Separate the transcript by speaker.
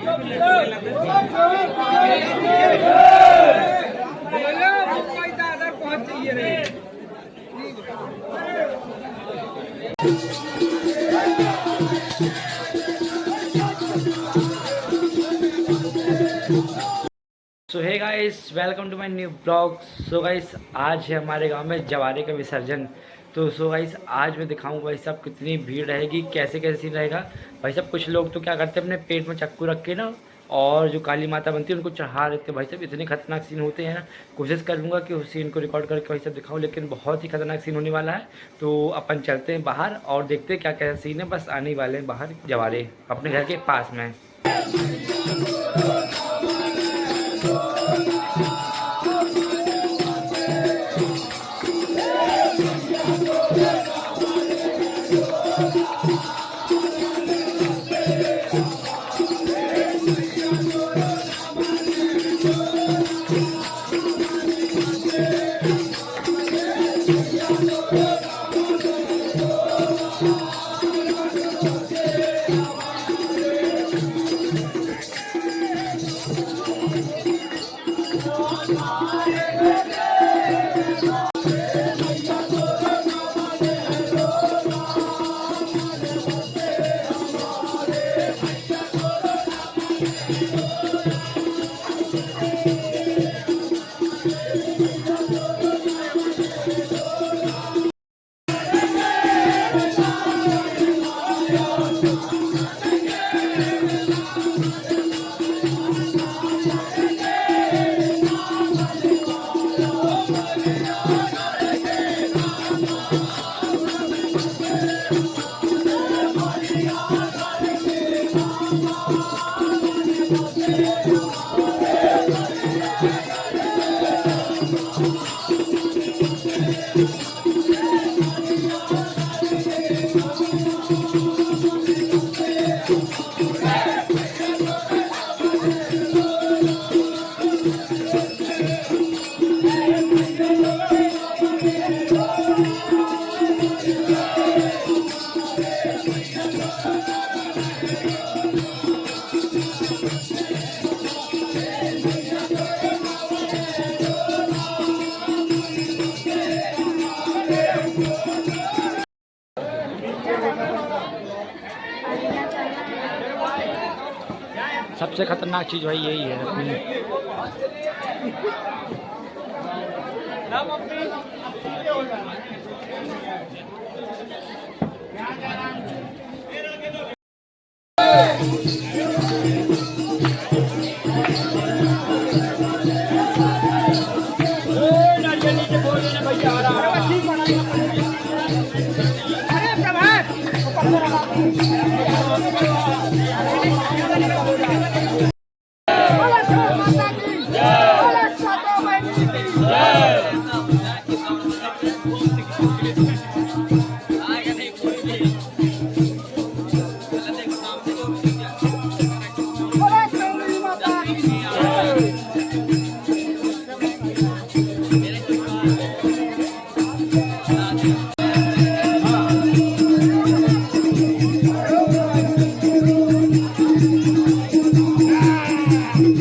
Speaker 1: So hey guys, welcome to my new blog. So guys, आज है हमारे गांव में जवारे का विसर्जन। तो सो गाइस, आज मैं दिखाऊंगा भाई साहब कितनी भीड़ रहेगी, कैसे कैसे सीन रहेगा। भाई साहब कुछ लोग तो क्या करते हैं, अपने पेट में चक्कू रख के ना, और जो काली माता बनती है उनको चढ़ा देते हैं। भाई साहब इतने खतरनाक सीन होते हैं ना। कोशिश करूँगा कि उस सीन को रिकॉर्ड करके भाई साहब दिखाऊँ, लेकिन बहुत ही खतरनाक सीन होने वाला है। तो अपन चलते हैं बाहर और देखते हैं क्या क्या सीन है। बस आने वाले हैं बाहर जवारे, अपने घर के पास में। सबसे खतरनाक चीज़ भाई यही है अपनी।